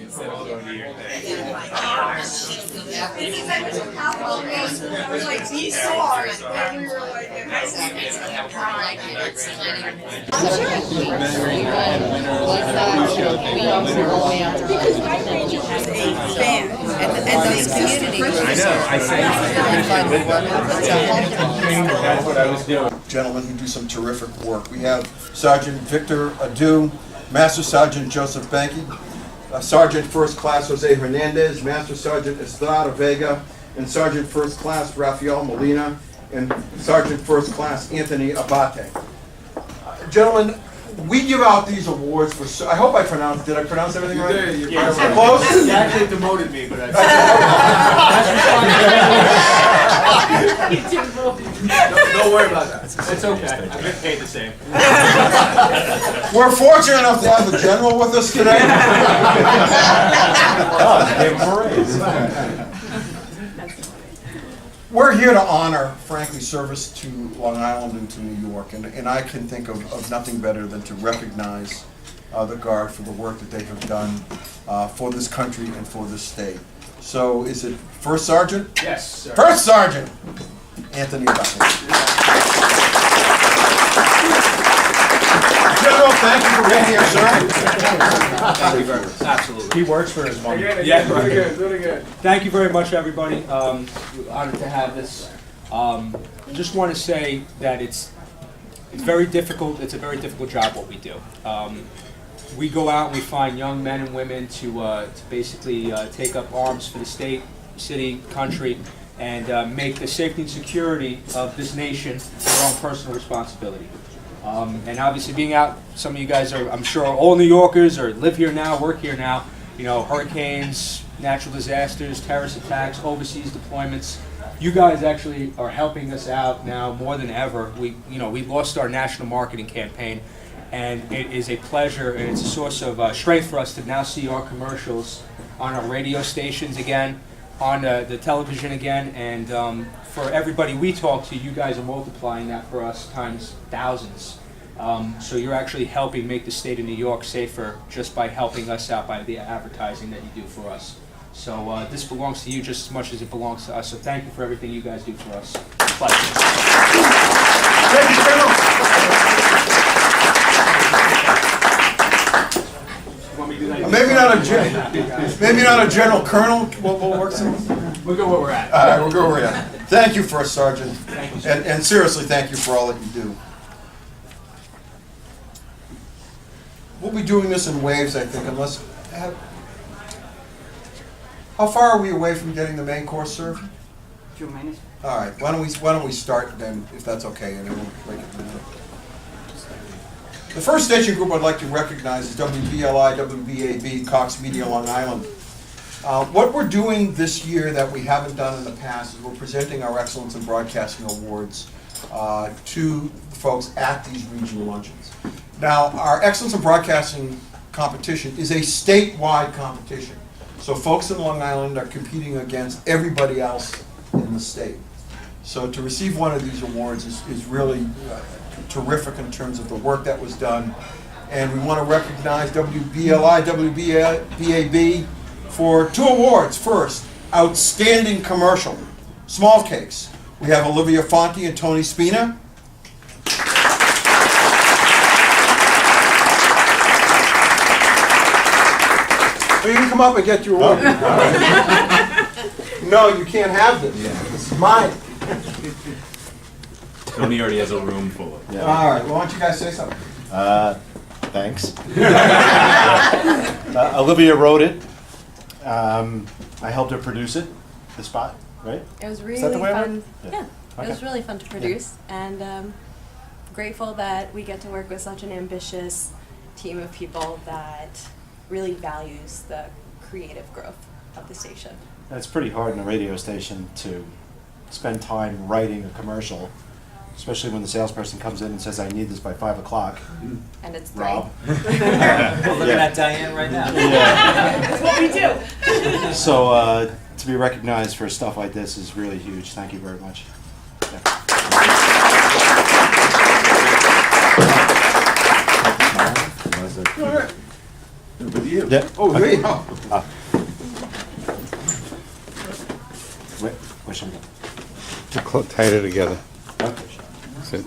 was like, he saw it, and we were like, because my major was a band, and this community. I know, I that's what I was doing. Gentlemen who do some terrific work. We have Sergeant Victor Adu, Master Sergeant Joseph Banky, Sergeant First Class Jose Hernandez, Master Sergeant Estrada Vega, and Sergeant First Class Rafael Molina, and Sergeant First Class Anthony Abate. Gentlemen, we give out these awards for, I hope I pronounced, did I pronounce everything right? You did, Yes. Close? You actually demoted me, but don't worry about that. It's okay. I get paid the same. We're fortunate enough to have the general with us today. We're here to honor, frankly, service to Long Island and to New York, and I can think of nothing better than to recognize the Guard for the work that they have done for this country and for this state. So is it First Sergeant? Yes, sir. First Sergeant Anthony Abate. General, thank you for being here, sir. Thank you very much. Absolutely. He works for his money. Yeah, really good, really good. Thank you very much, everybody. We're honored to have this. Just want to say that it's very difficult. It's a very difficult job what we do. We go out and we find young men and women to basically take up arms for the state, city, country, and make the safety and security of this nation their own personal responsibility. And obviously being out, some of you guys are, I'm sure, all New Yorkers or live here now, work here now, you know, hurricanes, natural disasters, terrorist attacks, overseas deployments. You guys actually are helping us out now more than ever. We lost our national marketing campaign, and it is a pleasure and it's a source of strength for us to now see our commercials on our radio stations again, on the television again, and for everybody we talk to, you guys are multiplying that for us times thousands. So you're actually helping make the state of New York safer just by helping us out by the advertising that you do for us. So this belongs to you just as much as it belongs to us. So thank you for everything you guys do for us. Pleasure. Thank you, General. Maybe not a general colonel. We'll work some. We'll go where we're at. All right, we'll go where we're at. Thank you, First Sergeant. Thank you, sir. And seriously, thank you for all that you do. We'll be doing this in waves, I think, unless. How far are we away from getting the main course served? 2 minutes. All right. Why don't we start then, if that's okay, and then we'll break it down. The first station group I'd like to recognize is WBLI, WBAB, Cox Media, Long Island. What we're doing this year that we haven't done in the past is we're presenting our Excellence in Broadcasting Awards to folks at these regional luncheons. Now, our Excellence in Broadcasting competition is a statewide competition. So folks in Long Island are competing against everybody else in the state. So to receive one of these awards is really terrific in terms of the work that was done. And we want to recognize WBLI, WBAB for 2 awards. First, Outstanding Commercial, Small Cakes. We have Olivia Fonte and Tony Spina. So you can come up and get your award. No, you can't have this. This is mine. Tony already has a room full of them. All right, well, why don't you guys say something? Thanks. Olivia wrote it. I helped her produce it, the spot, right? It was Is really that the way it fun. worked? Yeah, Okay. it was really fun to produce, and grateful that we get to work with such an ambitious team of people that really values the creative growth of the station. It's pretty hard in a radio station to spend time writing a commercial, especially when the salesperson comes in and says, I need this by 5 o'clock. And it's 3. Rob. We're looking at Diane right now. Yeah. That's what we do. So to be recognized for stuff like this is really huge. Thank you very much. With you. Yeah. Oh, there you go. Wait, which one? Tighter together. Okay. Sit.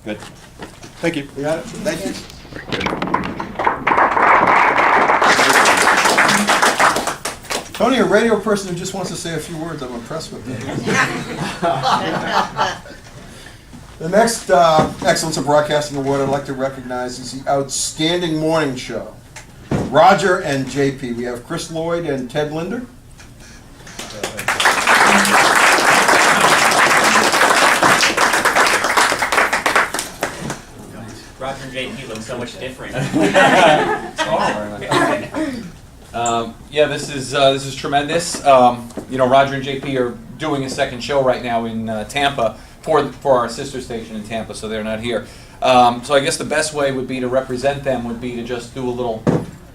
Good. Thank you. You got it? Thank you. Tony, a radio person who just wants to say a few words, I'm impressed with you. The next Excellence of Broadcasting Award I'd like to recognize is the Outstanding Morning Show. Roger and JP. We have Chris Lloyd and Ted Linder. Roger and JP look so much different. Yeah, this is tremendous. You know, Roger and JP are doing a second show right now in Tampa for our sister station in Tampa, so they're not here. So I guess the best way would be to represent them would be to just do a little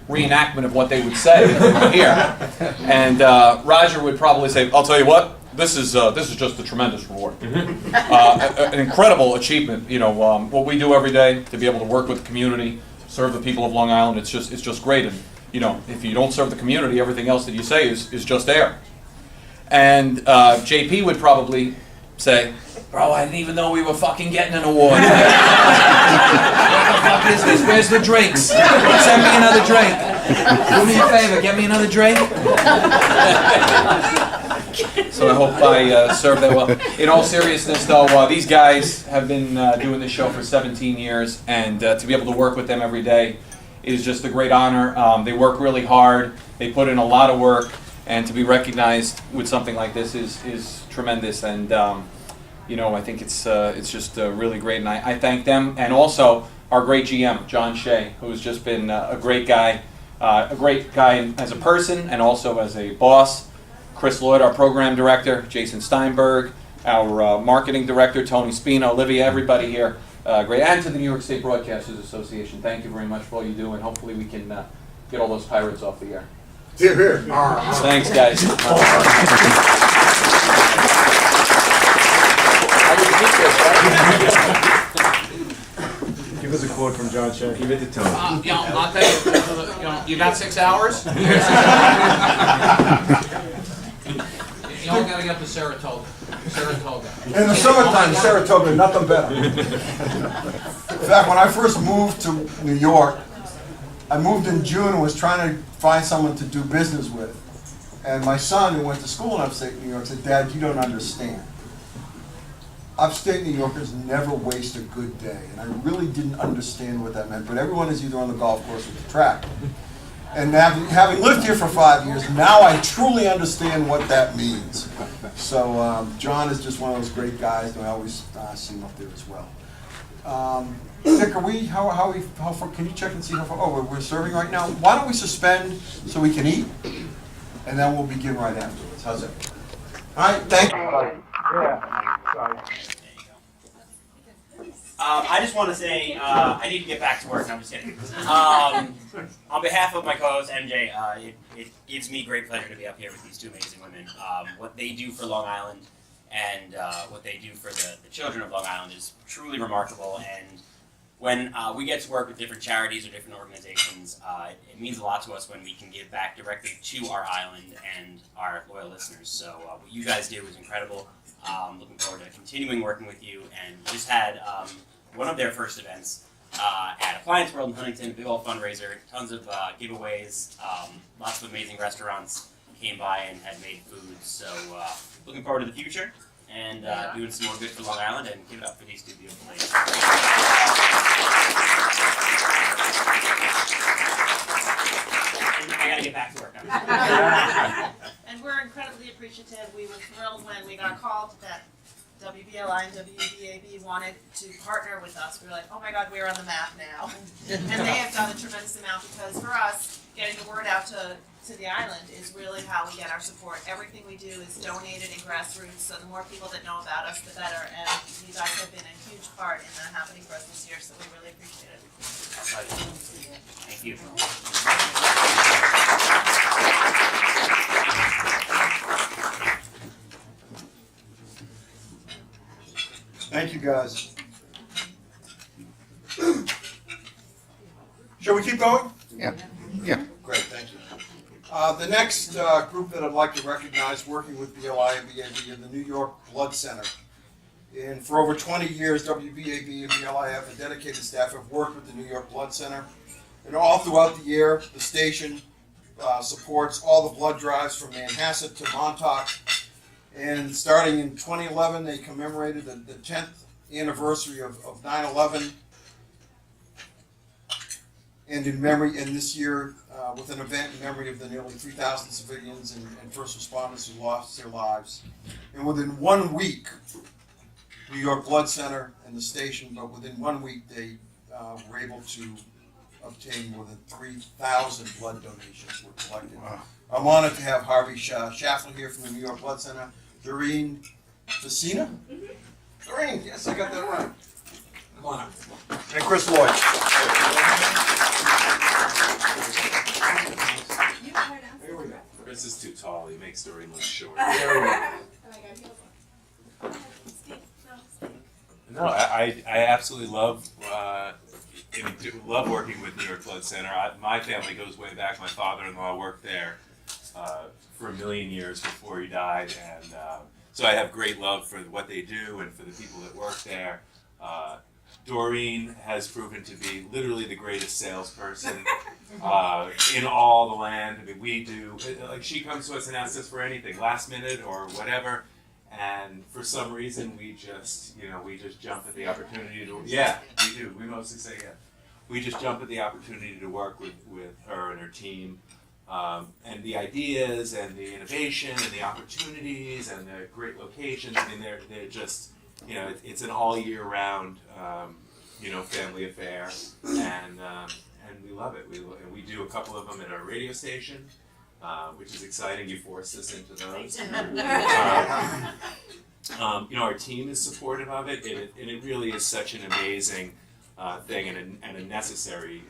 reenactment of what they would say here. And Roger would probably say, "I'll tell you what, this is just a tremendous reward, an incredible achievement. You know, what we do every day to be able to work with the community, serve the people of Long Island. It's just great. And you know, if you don't serve the community, everything else that you say is just air." And JP would probably say, "Bro, I didn't even know we were fucking getting an award. What the fuck is this? Where's the drinks? Send me another drink. Do me a favor, get me another drink." So I hope I served that well. In all seriousness, though, these guys have been doing this show for 17 years, and to be able to work with them every day is just a great honor. They work really hard. They put in a lot of work, and to be recognized with something like this is tremendous. And you know, I think it's just really great, and I thank them, and also our great GM, John Shea, who's just been a great guy as a person and also as a boss. Chris Lloyd, our program director, Jason Steinberg, our marketing director, Tony Spina, Olivia, everybody here. Great, and to the New York State Broadcasters Association. Thank you very much for all you do, and hopefully we can get all those pirates off the air. Here, here. Thanks, guys. Give us a quote from John Shea. Give it to Tony. You know, I'll tell you, you got 6 hours? You all gotta get to Saratoga. In the summertime, Saratoga, nothing better. In fact, when I first moved to New York, I moved in June and was trying to find someone to do business with. And my son, who went to school in upstate New York, said, "Dad, you don't understand. Upstate New Yorkers never waste a good day." And I really didn't understand what that meant, but everyone is either on the golf course or the track. And having lived here for 5 years, now I truly understand what that means. So John is just one of those great guys, and I always see him up there as well. Dick, how far, can you check and see how far, oh, we're serving right now? Why don't we suspend so we can eat, and then we'll begin right afterwards. How's that? All right, thank you. I just want to say I need to get back to work. No, I'm just kidding. On behalf of my co-host MJ, it gives me great pleasure to be up here with these two amazing women. What they do for Long Island and what they do for the children of Long Island is truly remarkable. And when we get to work with different charities or different organizations, it means a lot to us when we can give back directly to our island and our loyal listeners. So what you guys do is incredible. Looking forward to continuing working with you. And we just had one of their first events at Appliance World in Huntington, big old fundraiser, tons of giveaways, lots of amazing restaurants came by and had made food. So looking forward to the future and doing some more good for Long Island, and give it up for these two beautiful ladies. I gotta get back to work now. And we're incredibly appreciative. We were thrilled when we got called that WBLI and WBAB wanted to partner with us. We were like, oh my God, we're on the map now. And they have done a tremendous amount, because for us, getting the word out to the island is really how we get our support. Everything we do is donated and grassroots, so the more people that know about us, the better. And you guys have been a huge part in that happening for us this year, so we really appreciate it. Thank you. Thank you, guys. Shall we keep going? Yeah, yeah. Great, thank you. The next group that I'd like to recognize working with BLI and BAB is the New York Blood Center. And for over 20 years, WBAB and BLI have a dedicated staff have worked with the New York Blood Center. And all throughout the year, the station supports all the blood drives from Manhasset to Montauk. And starting in 2011, they commemorated the 10th anniversary of 9/11. And in memory, and this year, with an event in memory of the nearly 3,000 civilians and first responders who lost their lives. And within 1 week, New York Blood Center and the station, but within 1 week, they were able to obtain more than 3,000 blood donations were collected. Wow. I'm honored to have Harvey Schaffler here from the New York Blood Center, Doreen Facina? Doreen, yes, I got that right. Come on up. And Chris Lloyd. Here we go. Chris is too tall. He makes Doreen look short. There we go. No, I absolutely love love working with New York Blood Center. My family goes way back. My father-in-law worked there for 1 million years before he died, and so I have great love for what they do and for the people that work there. Doreen has proven to be literally the greatest salesperson in all the land. I mean, we do, like, she comes to us and asks us for anything, last minute or whatever, and for some reason we just jump at the opportunity to, yeah, we do, we mostly say yeah. We just jump at the opportunity to work with her and her team, and the ideas and the innovation and the opportunities and the great locations. I mean, they're just, it's an all year round, family affair, and we love it. We do a couple of them at our radio station, which is exciting. You forced us into those. Our team is supportive of it, and it really is such an amazing thing and a necessary,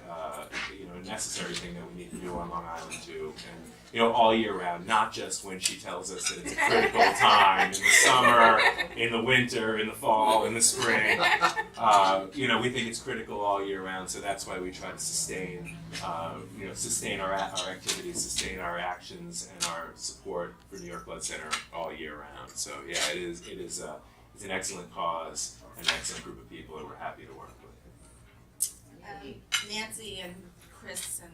necessary thing that we need to do on Long Island too, and all year round, not just when she tells us that it's a critical time in the summer, in the winter, in the fall, in the spring. We think it's critical all year round, so that's why we try to sustain our activities, sustain our actions, and our support for New York Blood Center all year round. So yeah, it's an excellent cause, an excellent group of people that we're happy to work with. Nancy and Chris and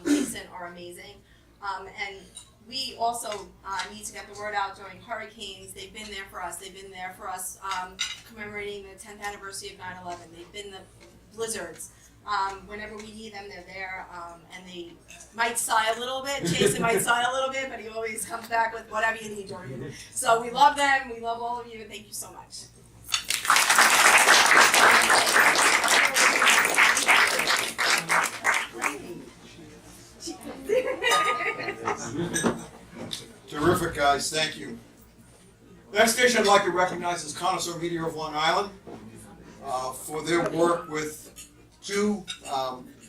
Jason are amazing. And we also need to get the word out during hurricanes. They've been there for us. They've been there for us commemorating the 10th anniversary of 9/11. They've been the blizzards. Whenever we need them, they're there. And they might sigh a little bit. Jason might sigh a little bit, but he always comes back with whatever you need, Jordan. So we love them. We love all of you. Thank you so much. Terrific, guys. Thank you. Next station I'd like to recognize is Connoisseur Media of Long Island for their work with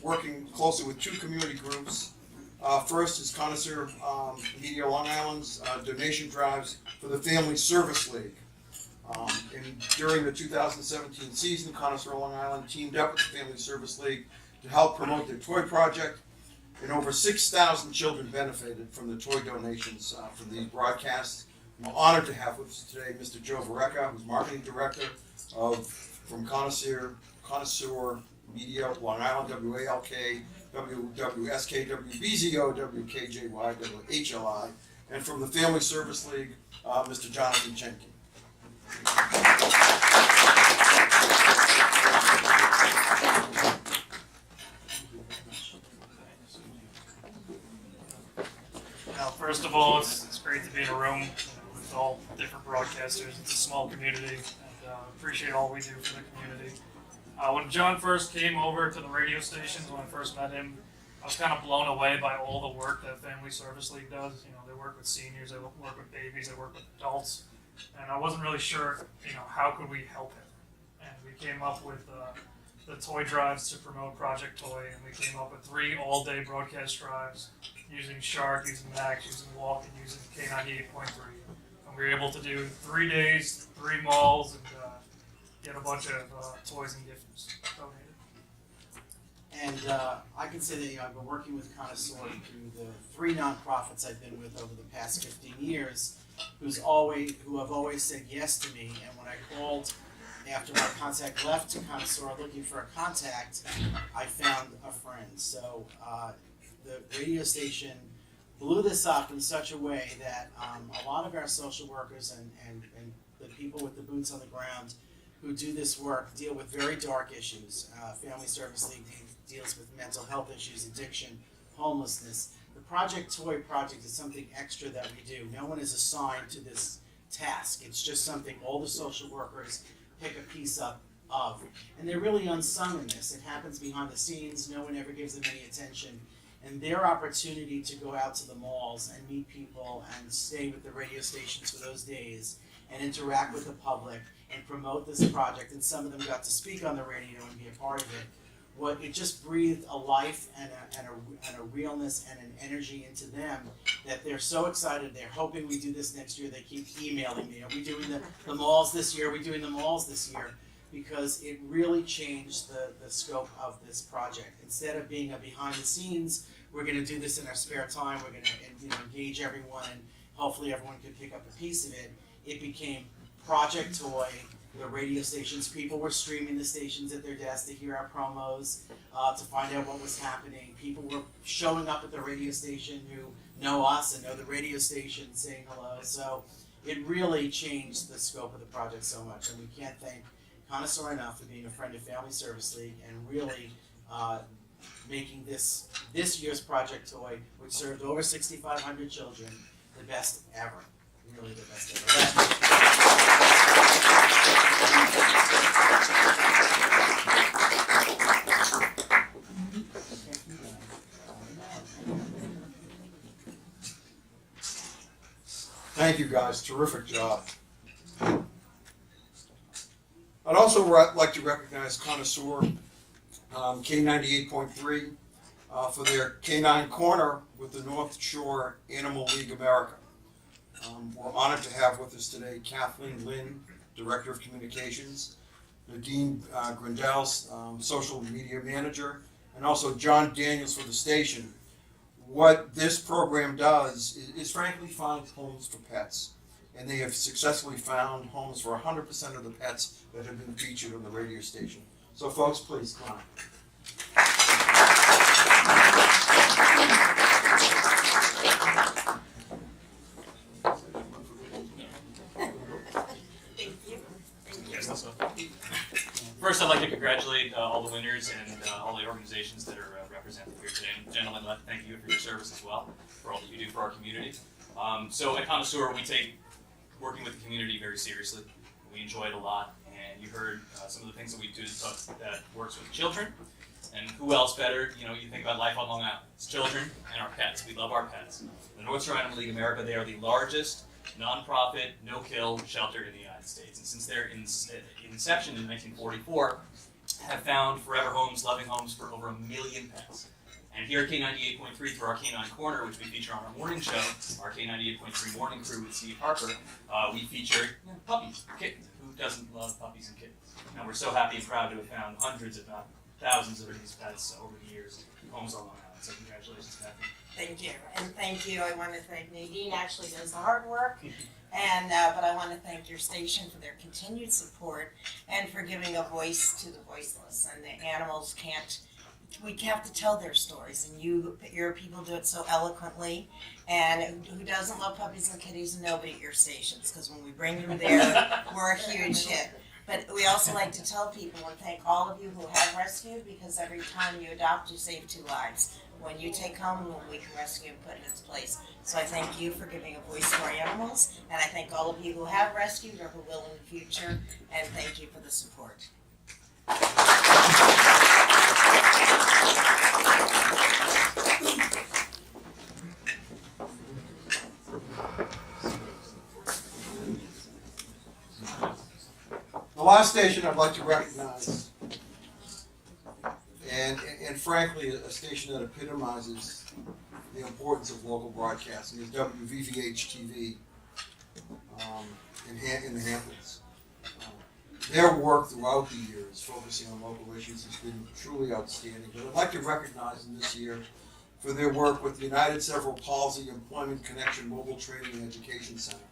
working closely with 2 community groups. First is Connoisseur Media Long Island's donation drives for the Family Service League. And during the 2017 season, Connoisseur Long Island teamed up with the Family Service League to help promote their toy project, and over 6,000 children benefited from the toy donations from these broadcasts. I'm honored to have with us today Mr. Joe Vareca, who's Marketing Director from Connoisseur Media, Long Island, WALK, WSK, WBZO, WKJY, WHLI, and from the Family Service League, Mr. Jonathan Chenke. Now, first of all, it's great to be in a room with all different broadcasters. It's a small community, and appreciate all we do for the community. When John first came over to the radio stations, when I first met him, I was kind of blown away by all the work that Family Service League does. They work with seniors, they work with babies, they work with adults, and I wasn't really sure, how could we help him. And we came up with the toy drives to promote Project Toy, and we came up with 3 all-day broadcast drives using Shark, using Max, using Walk, and using K98.3. And we were able to do 3 days, 3 malls, and get a bunch of toys and gifts donated. And I can say that I've been working with Connoisseur through the 3 nonprofits I've been with over the past 15 years, who have always said yes to me. And when I called after my contact left to Connoisseur looking for a contact, I found a friend. So the radio station blew this up in such a way that a lot of our social workers and the people with the boots on the ground who do this work deal with very dark issues. Family Service League deals with mental health issues, addiction, homelessness. The Project Toy project is something extra that we do. No one is assigned to this task. It's just something all the social workers pick a piece up of. And they're really unsung in this. It happens behind the scenes. No one ever gives them any attention. And their opportunity to go out to the malls and meet people and stay with the radio stations for those days and interact with the public and promote this project, and some of them got to speak on the radio and be a part of it. It just breathed a life and a realness and an energy into them that they're so excited. They're hoping we do this next year. They keep emailing me. Are we doing the malls this year? Are we doing the malls this year? Because it really changed the scope of this project. Instead of being a behind the scenes, we're going to do this in our spare time. We're going to engage everyone, and hopefully everyone can pick up a piece of it. It became Project Toy. The radio stations, people were streaming the stations at their desk to hear our promos, to find out what was happening. People were showing up at the radio station who know us and know the radio station, saying hello. So it really changed the scope of the project so much, and we can't thank Connoisseur enough for being a friend of Family Service League and really making this year's Project Toy, which served over 6,500 children, the best ever. Really the best ever. Thank you guys, terrific job. I'd also like to recognize Connoisseur, K98.3, for their Canine Corner with the North Shore Animal League America. We're honored to have with us today Kathleen Lynn, Director of Communications, Nadine Grindels, Social Media Manager, and also John Daniels for the station. What this program does is frankly find homes for pets. And they have successfully found homes for 100% of the pets that have been featured on the radio station. So folks, please come on. First, I'd like to congratulate all the winners and all the organizations that are represented here today. Gentlemen, I'd like to thank you for your service as well, for all that you do for our community. So at Connoisseur, we take working with the community very seriously. We enjoy it a lot, and you heard some of the things that we do that works with children. And who else better, you think about life on Long Island. It's children and our pets. We love our pets. The North Shore Animal League America, they are the largest nonprofit, no-kill shelter in the United States. And since their inception in 1944, have found forever homes, loving homes for over 1 million pets. And here at K98.3, through our Canine Corner, which we feature on our morning show, our K98.3 morning crew with Steve Harper, we feature puppies, kittens. Who doesn't love puppies and kittens? And we're so happy and proud to have found hundreds, if not thousands, of these pets over the years, homes on Long Island. So congratulations, Kathy. Thank you, and thank you. I want to thank Nadine. Actually, does the hard work, and but I want to thank your station for their continued support and for giving a voice to the voiceless. And the animals can't. We have to tell their stories, and your people do it so eloquently. And who doesn't love puppies and kitties? Nobody at your stations, because when we bring them there, we're a huge hit. But we also like to tell people and thank all of you who have rescued, because every time you adopt, you save 2 lives. When you take home, we can rescue and put in its place. So I thank you for giving a voice to our animals, and I thank all of you who have rescued or who will in the future, and thank you for the support. The last station I'd like to recognize, and frankly, a station that epitomizes the importance of local broadcasting is VVH-TV in the Hamptons. Their work throughout the years, focusing on local issues, has been truly outstanding. But I'd like to recognize them this year for their work with the United Cerebral Palsy Employment Connection Mobile Training and Education Center.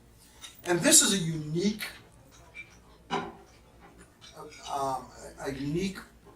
And this is a unique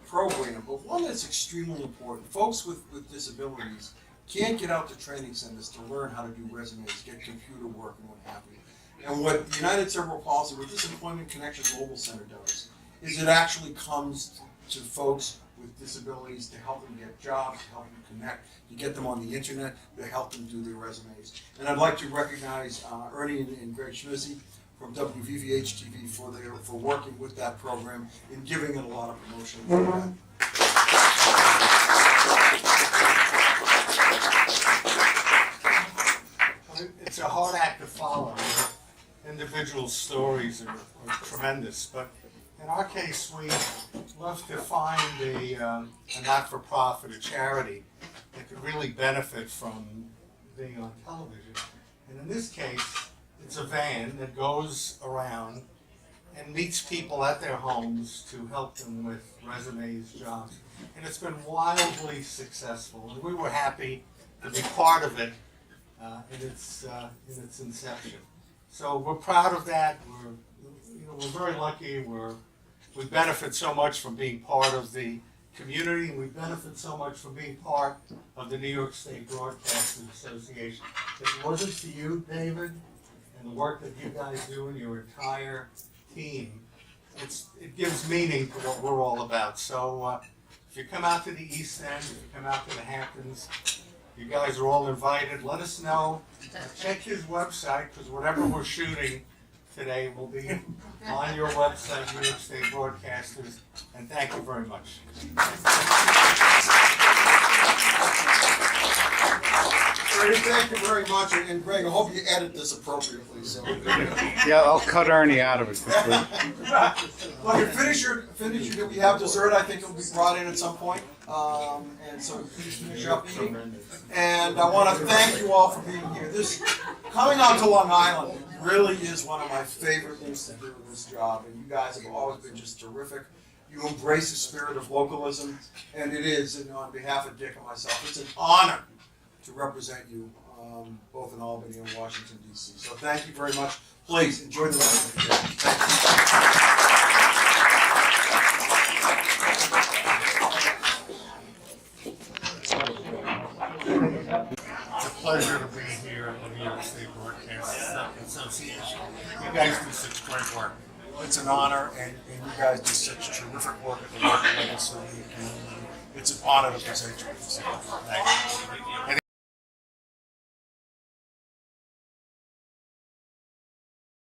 program, but one that's extremely important. Folks with disabilities can't get out to training centers to learn how to do resumes, get computer work, and what have you. And what the United Cerebral Palsy, what this Employment Connection Mobile Center does, is it actually comes to folks with disabilities to help them get jobs, to help them connect, to get them on the internet, to help them do their resumes. And I'd like to recognize Ernie and Greg Schmizzy from VVH-TV for working with that program and giving it a lot of promotion. It's a hard act to follow. Individual stories are tremendous, but in our case, we love to find a not-for-profit, a charity that could really benefit from being on television. And in this case, it's a van that goes around and meets people at their homes to help them with resumes, jobs. And it's been wildly successful. And we were happy to be part of it in its inception. So we're proud of that. We're very lucky. We benefit so much from being part of the community, and we benefit so much from being part of the New York State Broadcasting Association. If it wasn't for you, David, and the work that you guys do and your entire team, it gives meaning to what we're all about. So if you come out to the East End, if you come out to the Hamptons, you guys are all invited. Let us know. Check his website, because whatever we're shooting today will be on your website, New York State Broadcasters. And thank you very much. Thank you very much, and Greg, I hope you edit this appropriately. So. Yeah, I'll cut Ernie out of it quickly. Well, you finish your, we have dessert, I think it'll be brought in at some point. And so please finish up eating. And I want to thank you all for being here. Coming out to Long Island really is one of my favorite things to do with this job, and you guys have always been just terrific. You embrace the spirit of localism, and it is, and on behalf of Dick and myself, it's an honor to represent you both in Albany and Washington, D.C. So thank you very much. Please enjoy the rest of the day. Thank you. It's a pleasure to be here at the New York State Broadcasting Association. You guys do such great work. It's an honor, and you guys do such terrific work at the local level, so it's an honor to present you. So, thank you.